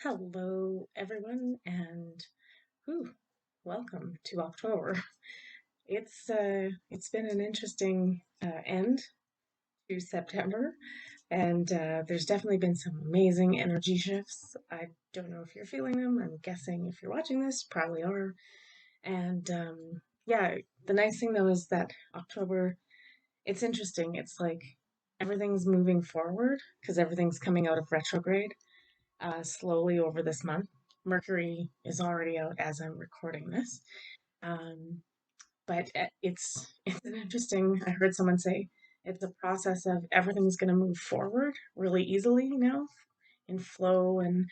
Hello, everyone, and whew, welcome to October. It's been an interesting end to September, and there's definitely been some amazing energy shifts. I don't know if you're feeling them. I'm guessing if you're watching this, you probably are. And yeah, the nice thing though is that October, it's interesting. It's like everything's moving forward because everything's coming out of retrograde slowly over this month. Mercury is already out as I'm recording this. Um, but it's an interesting. I heard someone say it's a process of everything's going to move forward really easily now in flow and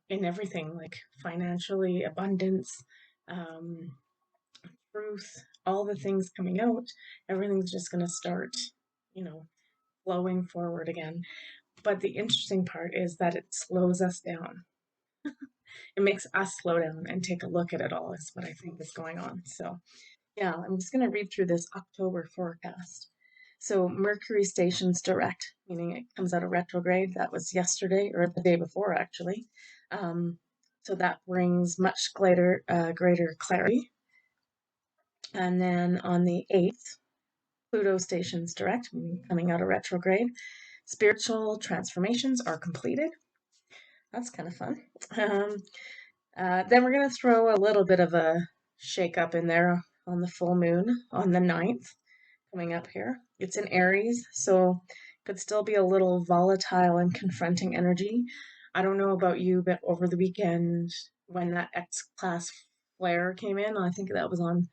in everything like financially, abundance, um, truth, all the things coming out. Everything's just going to start, you know, flowing forward again. But the interesting part is that it slows us down. It makes us slow down and take a look at it all, is what I think is going on. So, yeah, I'm just going to read through this October forecast. So, Mercury stations direct, meaning it comes out of retrograde. That was yesterday or the day before, actually. Um, so, that brings much greater clarity. And then on the 8th, Pluto stations direct, meaning coming out of retrograde. Spiritual transformations are completed. That's kind of fun. Um, then we're going to throw a little bit of a shake up in there on the full moon on the 9th coming up here. It's in Aries, so could still be a little volatile and confronting energy. I don't know about you, but over the weekend when that X-class flare came in, I think that was on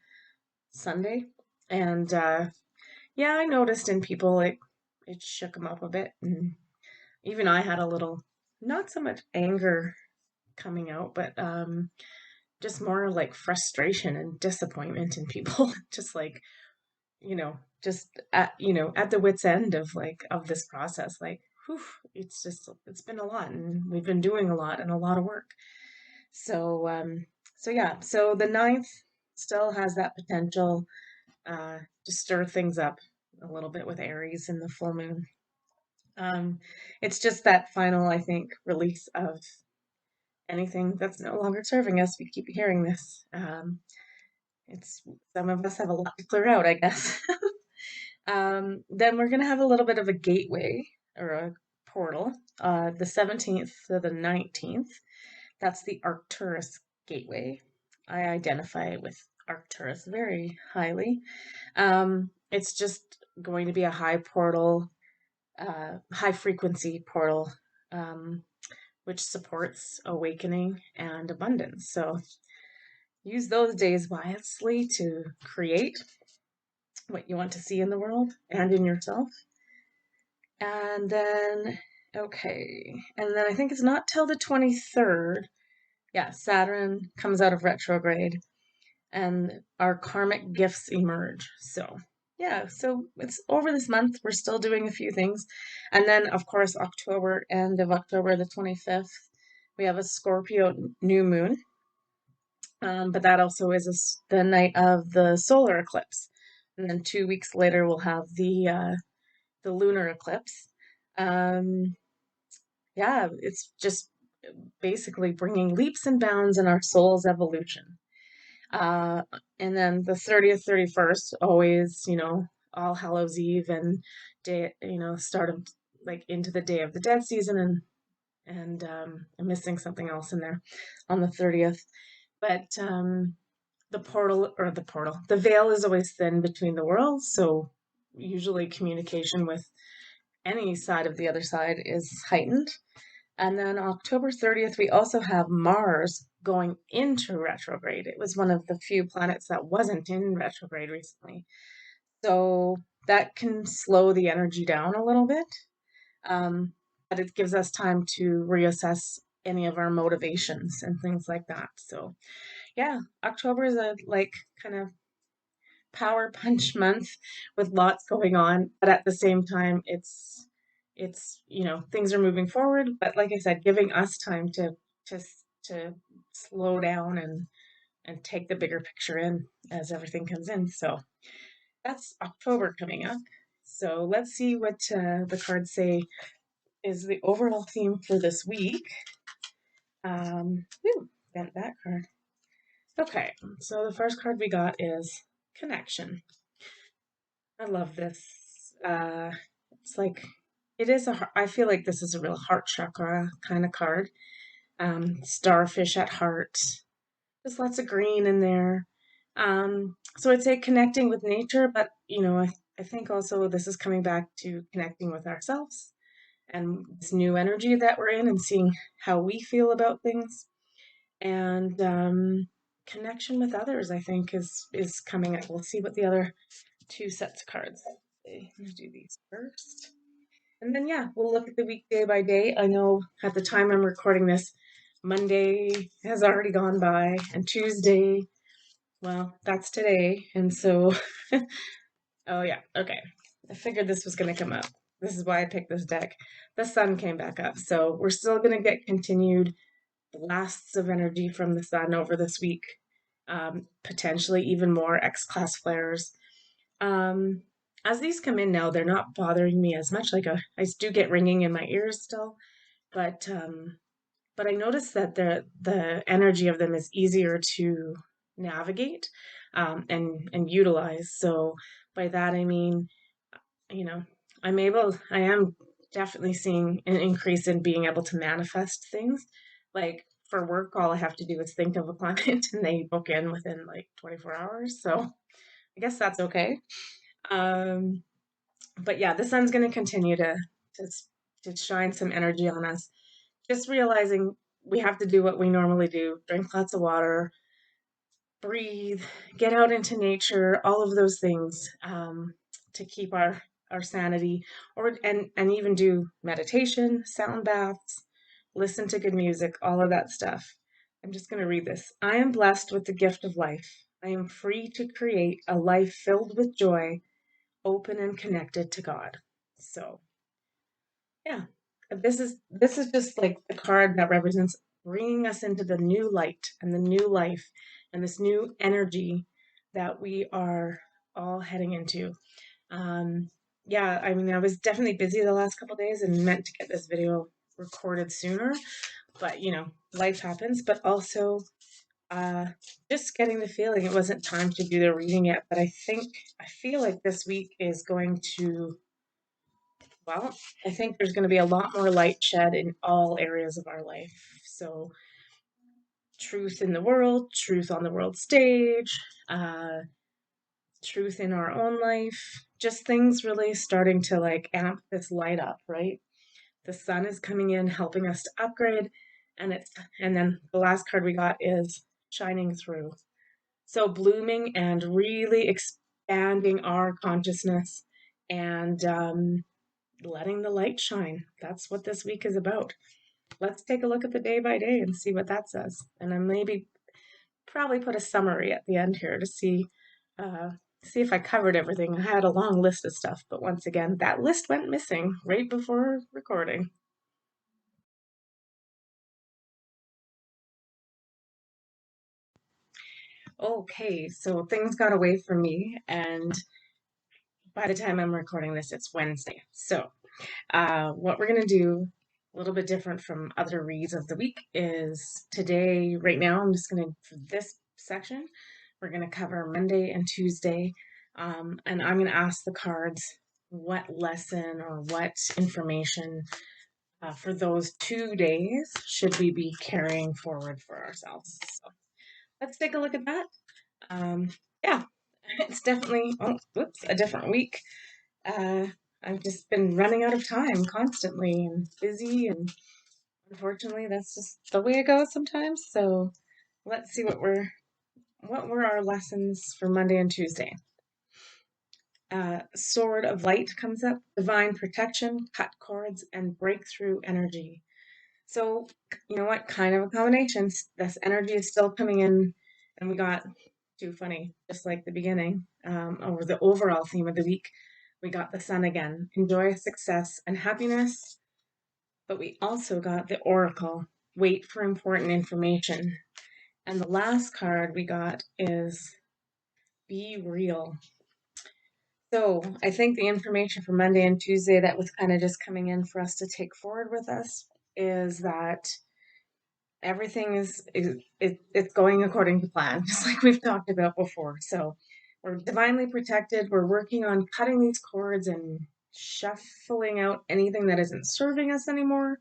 Sunday, and yeah, I noticed in people like it shook them up a bit, and even I had a little, not so much anger coming out, but just more like frustration and disappointment in people just like just at the wit's end of this process, like whew, it's been a lot and we've been doing a lot and a lot of work. So yeah, so the 9th still has that potential to stir things up a little bit with Aries and the full moon. It's just that final, I think, release of anything that's no longer serving us. We keep hearing this. It's some of us have a lot to clear out, I guess. Then we're gonna have a little bit of a gateway or a portal, the 17th to the 19th. That's the Arcturus gateway. I identify with Arcturus very highly. It's just going to be a high portal, high frequency portal, um, which supports awakening and abundance. So use those days wisely to create what you want to see in the world and in yourself. And then, okay, and then I think it's not till the 23rd. Yeah, Saturn comes out of retrograde and our karmic gifts emerge. So, yeah, so it's over this month. We're still doing a few things. And then, of course, October, end of October, the 25th, we have a Scorpio new moon. But that also is the night of the solar eclipse. And then 2 weeks later, we'll have the lunar eclipse. Um, yeah, it's just basically bringing leaps and bounds in our soul's evolution. Uh, and then the 30th, 31st, always, All Hallows Eve and day, start of like into the Day of the Dead season, and I'm missing something else in there on the 30th. But the veil is always thin between the worlds, so usually communication with any side of the other side is heightened. And then October 30th, we also have Mars going into retrograde. It was one of the few planets that wasn't in retrograde recently. So that can slow the energy down a little bit. But it gives us time to reassess any of our motivations and things like that. So yeah, October is a kind of power punch month with lots going on, but at the same time it's things are moving forward, but like I said, giving us time to to slow down and take the bigger picture in as everything comes in. So that's October coming up. So let's see what the cards say is the overall theme for this week. Whew, bent that card. Okay, so the first card we got is connection. I love this. It's like it is I feel like this is a real heart chakra kind of card. Starfish at heart. There's lots of green in there. So I'd say connecting with nature, but I think also this is coming back to connecting with ourselves and this new energy that we're in and seeing how we feel about things. And connection with others, I think, is coming up. We'll see what the other two sets of cards say. I'm gonna do these first. And then yeah, we'll look at the week day by day. I know at the time I'm recording this, Monday has already gone by, and Tuesday, well, that's today. And so, oh yeah, okay. I figured this was going to come up. This is why I picked this deck. The sun came back up. So we're still going to get continued blasts of energy from the sun over this week. Potentially even more X-class flares. Um, as these come in now, they're not bothering me as much. I do get ringing in my ears still, but I noticed that the energy of them is easier to navigate and utilize. So by that I mean, you know, I am definitely seeing an increase in being able to manifest things. Like for work, all I have to do is think of a client and they book in within like 24 hours. So I guess that's okay. Um, but yeah, the sun's going to continue to to shine some energy on us. Just realizing we have to do what we normally do: drink lots of water, breathe, get out into nature, all of those things to keep our sanity, or and even do meditation, sound baths, listen to good music, all of that stuff. I'm just going to read this. I am blessed with the gift of life. I am free to create a life filled with joy, open and connected to God. So, yeah, this is just like the card that represents bringing us into the new light and the new life and this new energy that we are all heading into. Um, yeah, I mean, I was definitely busy the last couple of days and meant to get this video recorded sooner, but life happens. But also, uh, just getting the feeling it wasn't time to do the reading yet. But I feel like this week is going to, well, I think there's going to be a lot more light shed in all areas of our life. So, truth in the world, truth on the world stage, uh, truth in our own life, just things really starting to like amp this light up, right? The sun is coming in, helping us to upgrade, and then the last card we got is shining through. So, blooming and really expanding our consciousness and letting the light shine. That's what this week is about. Let's take a look at the day by day and see what that says. And I maybe probably put a summary at the end here to uh, see if I covered everything. I had a long list of stuff, but once again, that list went missing right before recording. Okay, so things got away from me, and by the time I'm recording this, it's Wednesday. So what we're going to do, a little bit different from other reads of the week, is today, right now, I'm just going to, for this section, we're going to cover Monday and Tuesday. And I'm going to ask the cards what lesson or what information for those 2 days should we be carrying forward for ourselves. So let's take a look at that. Yeah, it's definitely, a different week. Uh, I've just been running out of time constantly and busy, and unfortunately, that's just the way it goes sometimes. So let's see what were our lessons for Monday and Tuesday. Sword of Light comes up, divine protection, cut cords, and breakthrough energy. So you know what? Kind of a combination. This energy is still coming in, and we got too funny, just like the beginning, over the overall theme of the week. We got the sun again, enjoy success and happiness, but we also got the oracle, wait for important information. And the last card we got is be real. So I think the information for Monday and Tuesday that was kind of just coming in for us to take forward with us is that everything it's going according to plan, just like we've talked about before. So we're divinely protected. We're working on cutting these cords and shuffling out anything that isn't serving us anymore.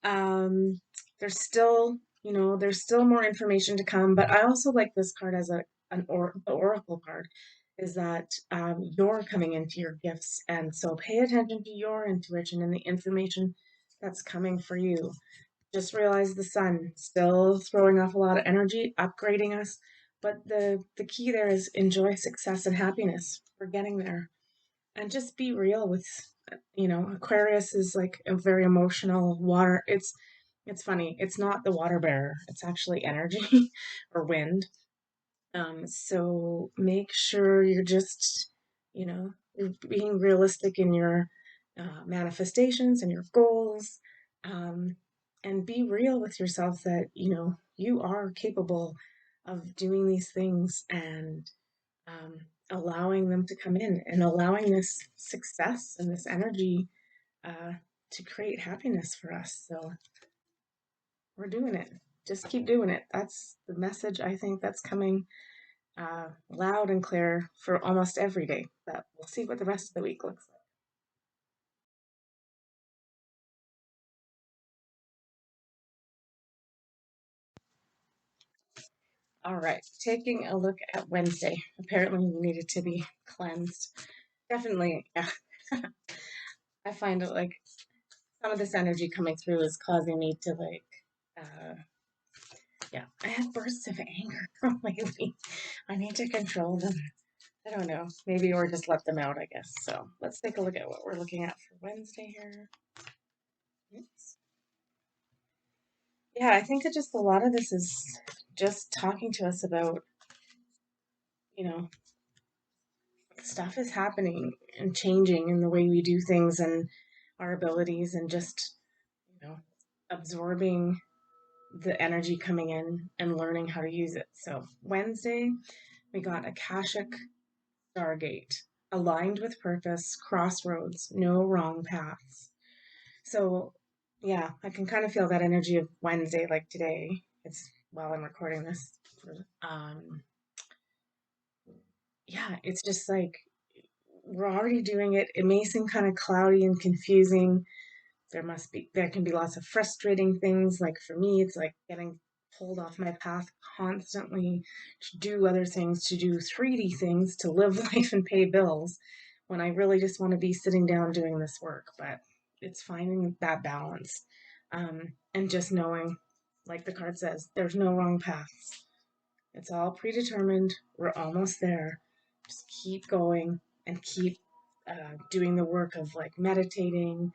Um, there's still, there's still more information to come, but I also like this card as the oracle card is that you're coming into your gifts, and so pay attention to your intuition and the information that's coming for you. Just realize the sun still throwing off a lot of energy, upgrading us, but the key there is enjoy success and happiness. We're getting there, and just be real with, Aquarius is like a very emotional water. It's funny. It's not the water bearer. It's actually energy or wind. So make sure you're just, you're being realistic in your manifestations and your goals, um, and be real with yourself that, you are capable of doing these things and um, allowing them to come in and allowing this success and this energy uh, to create happiness for us. So we're doing it. Just keep doing it. That's the message I think that's coming loud and clear for almost every day. But we'll see what the rest of the week looks like. All right, taking a look at Wednesday. Apparently, we needed to be cleansed. Definitely, yeah. I find it like some of this energy coming through is causing me to yeah, I have bursts of anger lately. I need to control them. I don't know. Maybe or just let them out, I guess. So let's take a look at what we're looking at for Wednesday here. Oops. Yeah, I think that just a lot of this is just talking to us about, you know, stuff is happening and changing in the way we do things and our abilities and just, absorbing the energy coming in and learning how to use it. So Wednesday, we got Akashic Stargate, aligned with purpose, crossroads, no wrong paths. So, yeah, I can kind of feel that energy of Wednesday, like today. It's while I'm recording this. Um, yeah, it's just like we're already doing it. It may seem kind of cloudy and confusing. There can be lots of frustrating things. Like for me, it's like getting pulled off my path constantly to do other things, to do 3D things, to live life and pay bills when I really just want to be sitting down doing this work. But it's finding that balance, and just knowing, like the card says, there's no wrong paths. It's all predetermined. We're almost there. Just keep going and keep doing the work of like meditating,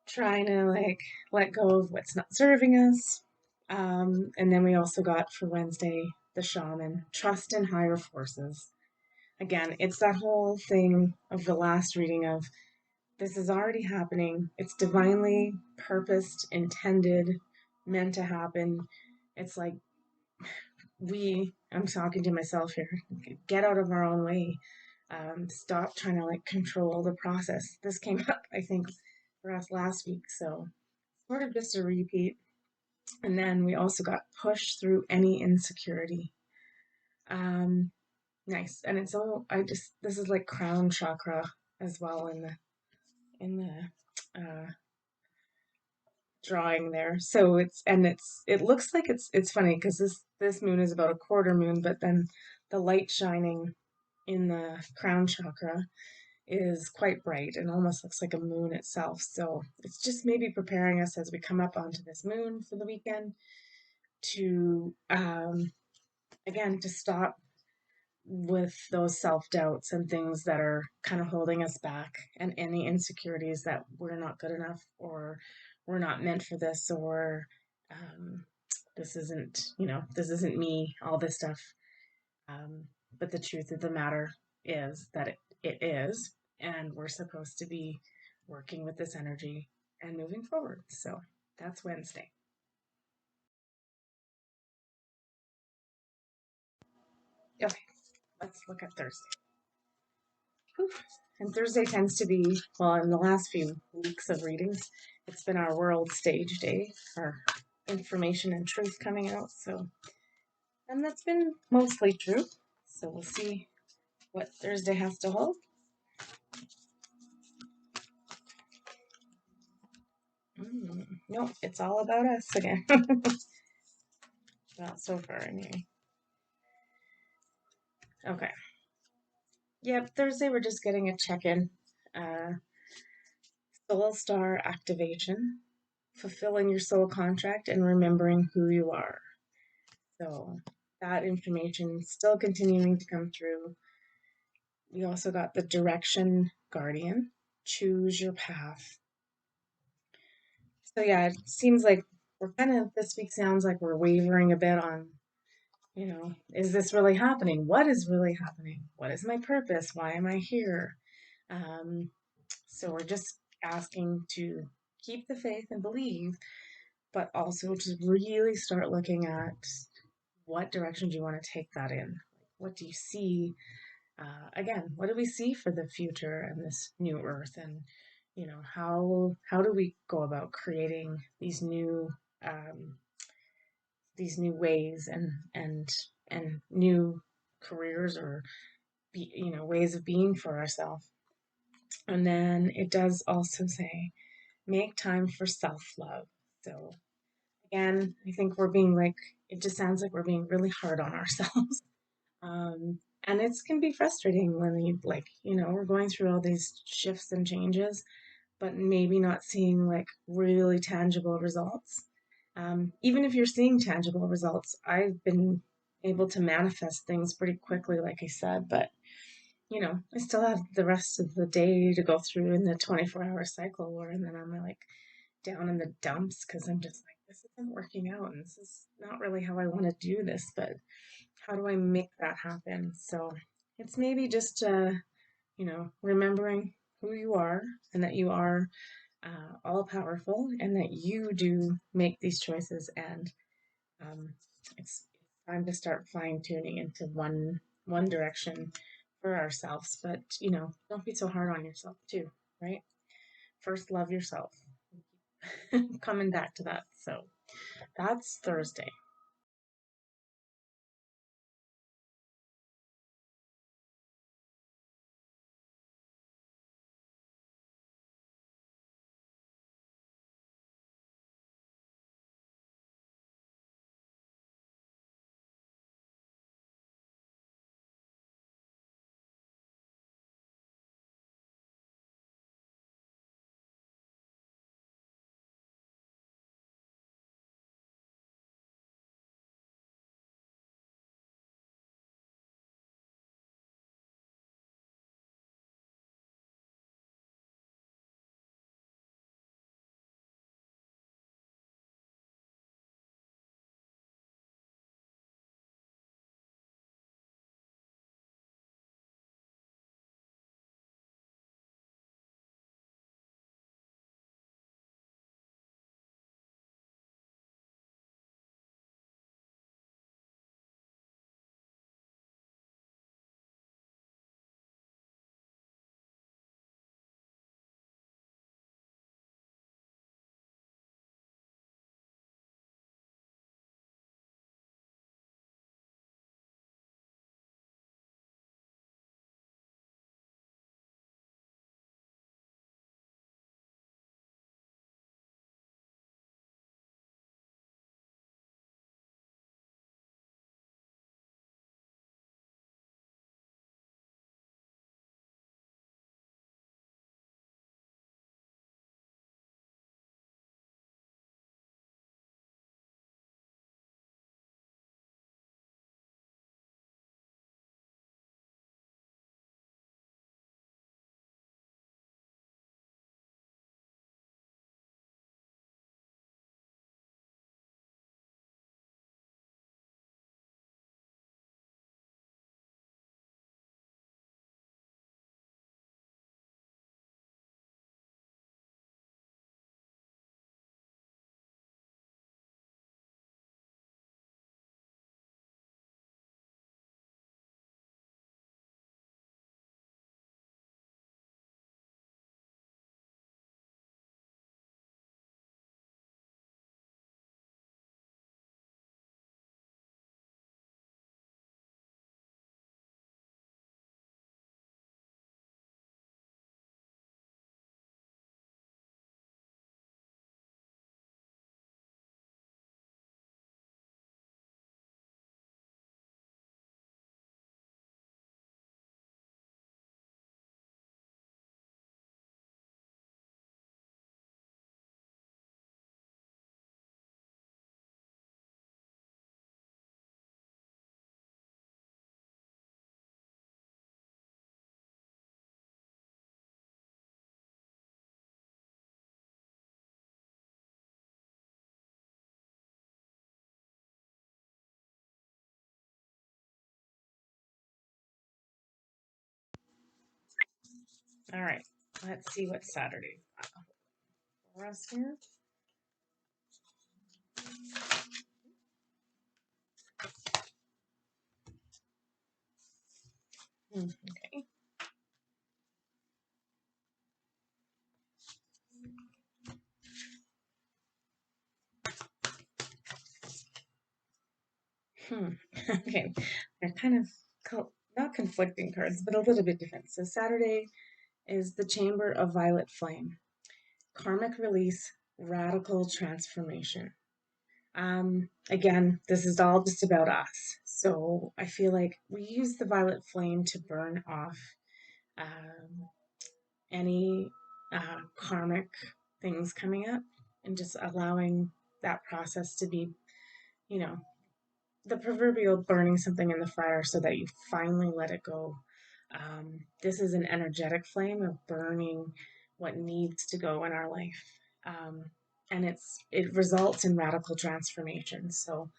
trying to like let go of what's not serving us. And then we also got for Wednesday the shaman, trust in higher forces. Again, it's that whole thing of the last reading of this is already happening. It's divinely purposed, intended, meant to happen. It's like I'm talking to myself here, get out of our own way. Stop trying to like control the process. This came up, I think, for us last week. So sort of just a repeat. And then we also got pushed through any insecurity. Um, nice. And it's all this is like crown chakra as well in the drawing there. So it looks like it's funny because this moon is about a quarter moon, but then the light shining in the crown chakra is quite bright and almost looks like a moon itself. So it's just maybe preparing us as we come up onto this moon for the weekend to again to stop with those self doubts and things that are kind of holding us back, and any insecurities that we're not good enough or we're not meant for this, or um, this isn't me, all this stuff. Um, but the truth of the matter is that it is, and we're supposed to be working with this energy and moving forward. So that's Wednesday. Okay, let's look at Thursday. Whew. And Thursday tends to be, well, in the last few weeks of readings, it's been our world stage day, or information and truth coming out. So, and that's been mostly true. So we'll see what Thursday has to hold. Nope, it's all about us again. Not so far anyway. Okay. Yep, Thursday we're just getting a check-in. Uh, Soul Star activation, fulfilling your soul contract, and remembering who you are. So that information still continuing to come through. We also got the direction guardian, choose your path. So yeah, it seems like we're kind of, this week sounds like we're wavering a bit on, is this really happening? What is really happening? What is my purpose? Why am I here? Um, so we're just asking to keep the faith and believe, but also to really start looking at what direction do you want to take that in? What do you see? Again, what do we see for the future and this new earth? And how do we go about creating um, these new ways and new careers or ways of being for ourselves? And then it does also say make time for self-love. So again, I think we're being like, it just sounds like we're being really hard on ourselves. And it can be frustrating when we're going through all these shifts and changes, but maybe not seeing like really tangible results. Even if you're seeing tangible results, I've been able to manifest things pretty quickly, like I said, but I still have the rest of the day to go through in the 24-hour cycle, and then I'm like down in the dumps because I'm just like, this isn't working out, and this is not really how I want to do this, but how do I make that happen? So it's maybe just, remembering who you are and that you are all powerful and that you do make these choices. And um, it's time to start fine tuning into one direction for ourselves. But don't be so hard on yourself too, right? First, love yourself. Coming back to that. So that's Thursday. All right, let's see what Saturday for us here. Okay. Okay. They're kind of not conflicting cards, but a little bit different. So Saturday is the Chamber of Violet Flame, karmic release, radical transformation. Again, this is all just about us. So I feel like we use the violet flame to burn off um, any karmic things coming up and just allowing that process to be, you know, the proverbial burning something in the fire so that you finally let it go. This is an energetic flame of burning what needs to go in our life. Um, and it results in radical transformation. So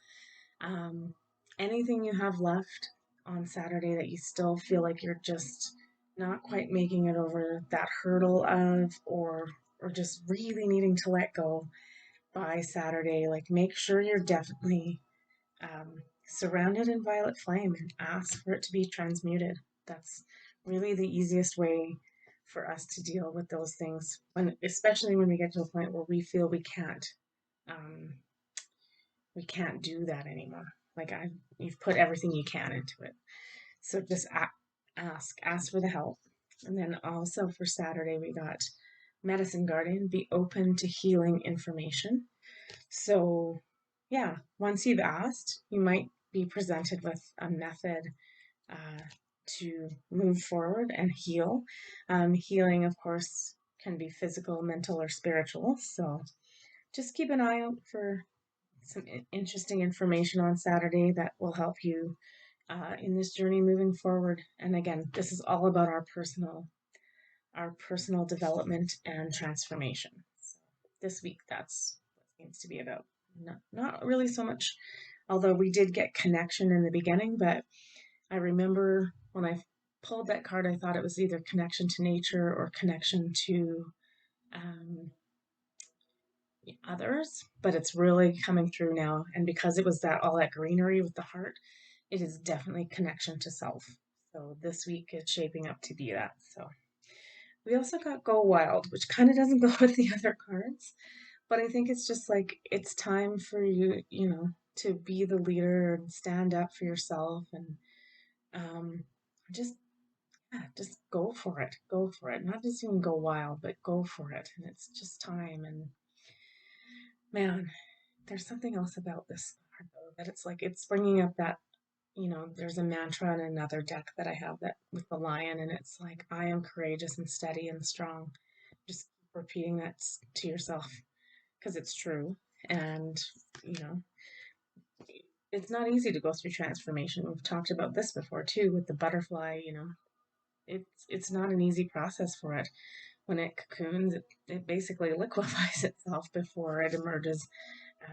um, anything you have left on Saturday that you still feel like you're just not quite making it over that hurdle of, or just really needing to let go by Saturday, like make sure you're definitely surrounded in violet flame and ask for it to be transmuted. That's really the easiest way for us to deal with those things when, especially when we get to a point where we feel um, we can't do that anymore. Like you've put everything you can into it. So just ask for the help. And then also for Saturday, we got Medicine Guardian, be open to healing information. So yeah, once you've asked, you might be presented with a method uh, to move forward and heal. Healing, of course, can be physical, mental, or spiritual. So just keep an eye out for some interesting information on Saturday that will help you in this journey moving forward. And again, this is all about our personal development and transformation. So this week, that's what it seems to be about. Not really so much, although we did get connection in the beginning, but I remember when I pulled that card, I thought it was either connection to nature or connection to um, others, but it's really coming through now. And because it was all that greenery with the heart, it is definitely connection to self. So this week is shaping up to be that. So we also got Go Wild, which kind of doesn't go with the other cards, but I think it's just like it's time for you, to be the leader and stand up for yourself and um, just just go for it. Go for it. Not just even go wild, but go for it. And it's just time. And man, there's something else about this card though that it's like it's bringing up that there's a mantra in another deck that I have that with the lion, and it's like I am courageous and steady and strong. Just keep repeating that to yourself because it's true, and you know it's not easy to go through transformation. We've talked about this before too with the butterfly. It's not an easy process for it. When it cocoons, it basically liquefies itself before it emerges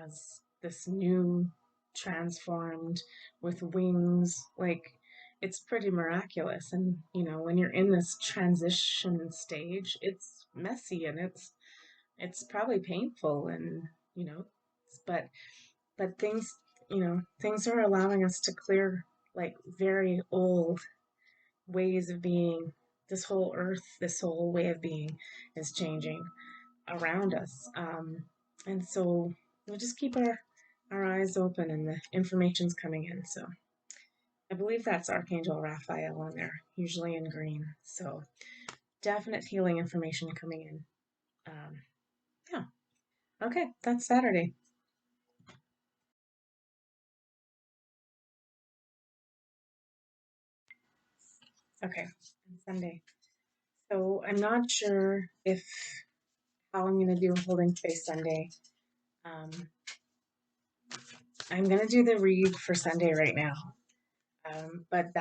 as this new transformed with wings. Like it's pretty miraculous. And when you're in this transition stage, it's messy and it's probably painful and you know but things are allowing us to clear like very old ways of being. This whole earth, this whole way of being is changing around us. And so we'll just keep our eyes open and the information's coming in. So I believe that's Archangel Raphael on there, usually in green. So definite healing information coming in. Yeah. Okay, that's Saturday. Okay, and Sunday. So I'm not sure if how I'm going to do Holding Space Sunday. Um, I'm going to do the read for Sunday right now. But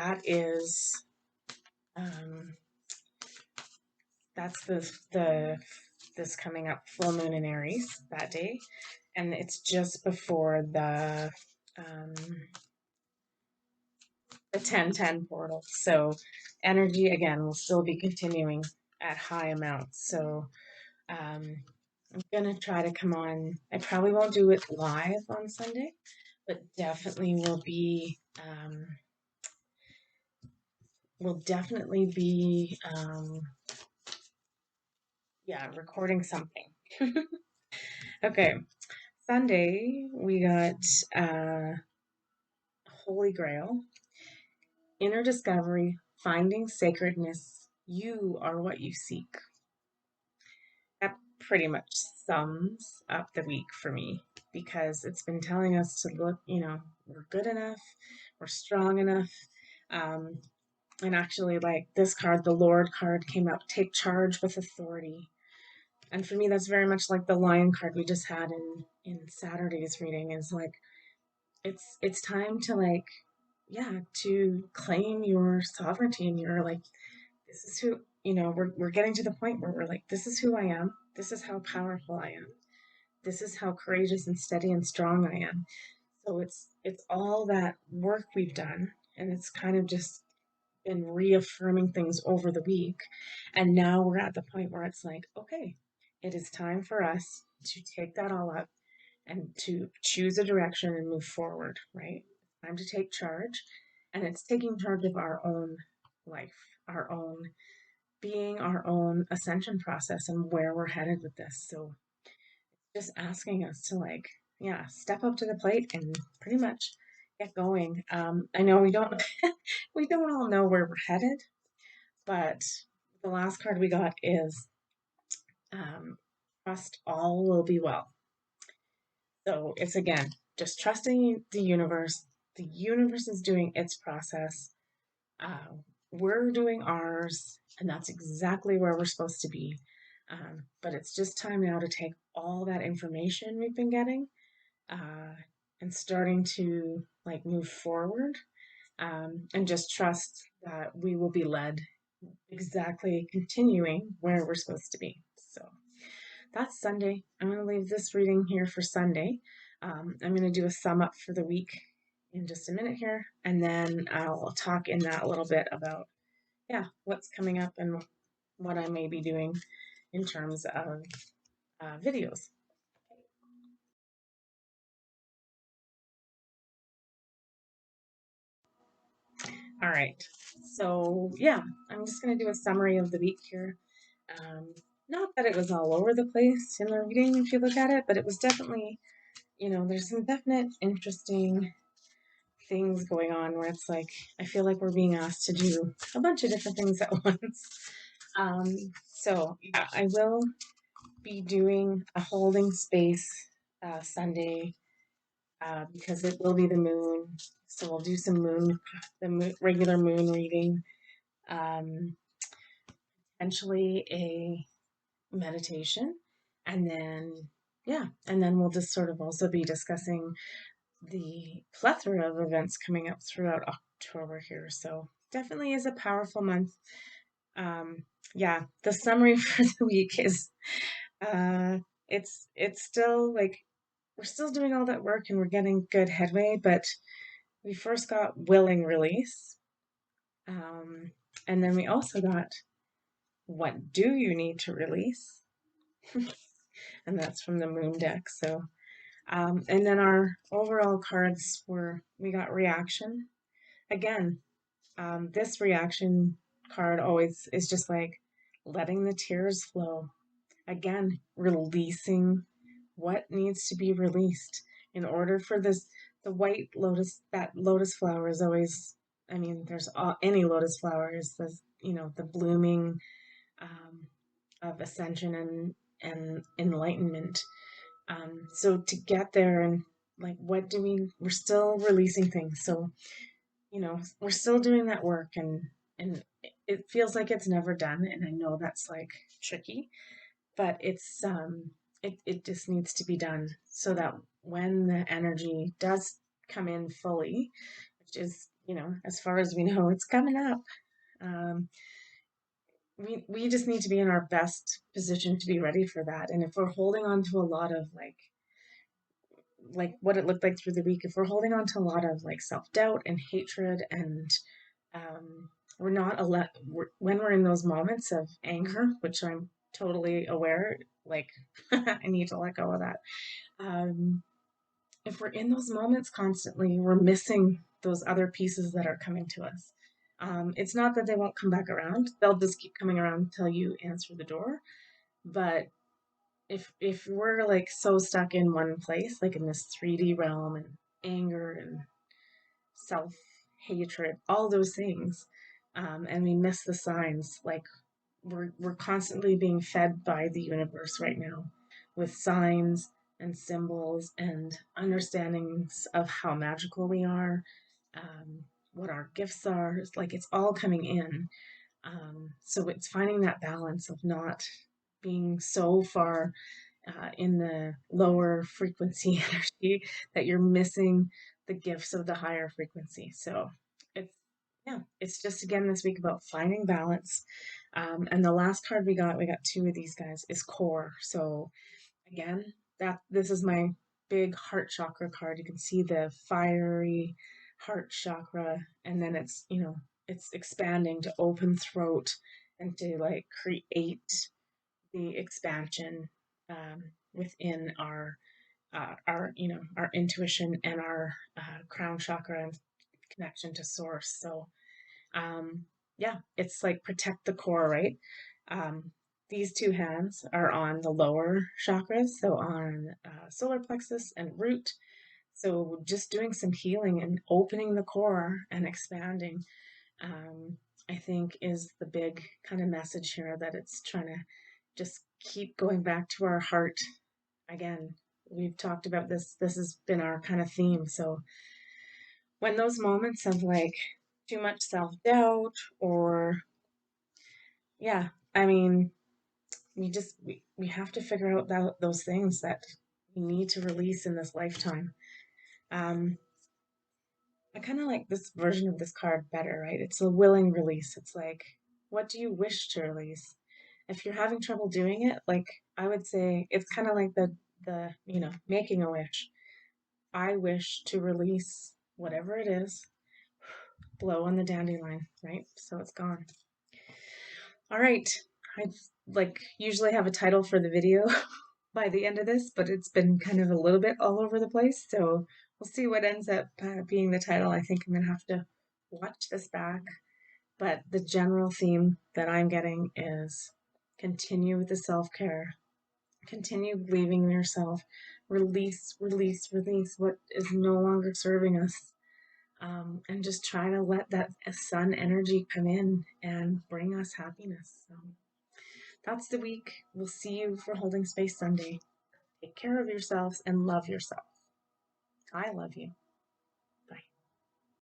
um, that's the this coming up full moon in Aries that day, and it's just before um, the 10-10 portal. So energy again will still be continuing at high amounts. So I'm gonna try to come on. I probably won't do it live on Sunday, but definitely will definitely be yeah, recording something. Okay, Sunday we got uh Holy Grail, Inner Discovery, Finding Sacredness. You are what you seek. That pretty much sums up the week for me because it's been telling us to look, we're good enough, we're strong enough. Um, and actually, like this card, the Lord card came up, take charge with authority. And for me, that's very much like the Lion card we just had in Saturday's reading. Is like it's time to like yeah to claim your sovereignty and you're like this is who we're getting to the point where we're like this is who I am, this is how powerful I am, this is how courageous and steady and strong I am. So it's all that work we've done, and it's kind of just been reaffirming things over the week. And now we're at the point where it's like, okay, it is time for us to take that all up and to choose a direction and move forward, right? It's time to take charge. And it's taking charge of our own life, our own being, our own ascension process, and where we're headed with this. So just asking us to like, yeah, step up to the plate and pretty much get going. I know we don't we don't all know where we're headed, but the last card we got is um, trust all will be well. So it's again just trusting the universe. The universe is doing its process. We're doing ours, and that's exactly where we're supposed to be. But it's just time now to take all that information we've been getting uh, and starting to like move forward and just trust that we will be led exactly continuing where we're supposed to be. So that's Sunday. I'm going to leave this reading here for Sunday. I'm going to do a sum up for the week in just a minute here, and then I'll talk in that a little bit about, yeah, what's coming up and what I may be doing in terms of videos. All right. So, yeah, I'm just going to do a summary of the week here. Um, Not that it was all over the place in the reading if you look at it, but it was definitely, there's some definite interesting things going on where it's like I feel like we're being asked to do a bunch of different things at once. Um, so yeah, I will be doing a holding space Sunday because it will be the moon. So we'll do some regular moon reading, um, potentially a meditation, and then yeah, and then we'll just sort of also be discussing the plethora of events coming up throughout October here. So definitely is a powerful month. Um, yeah, the summary for the week is uh, it's still like we're still doing all that work and we're getting good headway, but we first got willing release, um, and then we also got what do you need to release, and that's from the moon deck. So and then our overall cards were we got reaction again. This reaction card always is just like letting the tears flow. Again, releasing what needs to be released in order for this. The white lotus, that lotus flower is always, I mean, any lotus flower is the blooming um, of ascension and enlightenment. So to get there and like, we're still releasing things. So we're still doing that work and it feels like it's never done, and I know that's like tricky, but it just needs to be done so that when the energy does come in fully, which is as far as we know it's coming up, um, we just need to be in our best position to be ready for that. And if we're holding on to a lot of like what it looked like through the week, if we're holding on to a lot of like self-doubt and hatred and we're not when we're in those moments of anger, which I'm totally aware, like I need to let go of that. Um, if we're in those moments constantly, we're missing those other pieces that are coming to us. It's not that they won't come back around; they'll just keep coming around until you answer the door. But if we're like so stuck in one place, like in this 3D realm and anger and self hatred, all those things, and we miss the signs, like we're constantly being fed by the universe right now with signs and symbols and understandings of how magical we are, um, what our gifts are. It's like it's all coming in. So it's finding that balance of not being so far in the lower frequency energy that you're missing the gifts of the higher frequency. So it's yeah, it's just again this week about finding balance. And the last card we got two of these guys is core. So again, that this is my big heart chakra card. You can see the fiery heart chakra, and then it's it's expanding to open throat and to like create the expansion within our our intuition and our crown chakra and connection to source. So um, yeah, it's like protect the core, right? Um, these two hands are on the lower chakras, so on solar plexus and root. So just doing some healing and opening the core and expanding, um, I think is the big kind of message here, that it's trying to just keep going back to our heart again. We've talked about this. This has been our kind of theme. So when those moments of like too much self-doubt or yeah, I mean, we have to figure out those things that we need to release in this lifetime. Um, I kind of like this version of this card better, right? It's a willing release. It's like, what do you wish to release? If you're having trouble doing it, like I would say it's kind of like the making a wish. I wish to release whatever it is, blow on the dandelion, right? So it's gone. All right. I like usually have a title for the video by the end of this, but it's been kind of a little bit all over the place. So we'll see what ends up being the title. I think I'm going to have to watch this back. But the general theme that I'm getting is continue with the self care, continue believing in yourself, release, release, release what is no longer serving us. And just try to let that sun energy come in and bring us happiness. So that's the week. We'll see you for Holding Space Sunday. Take care of yourselves and love yourself. I love you.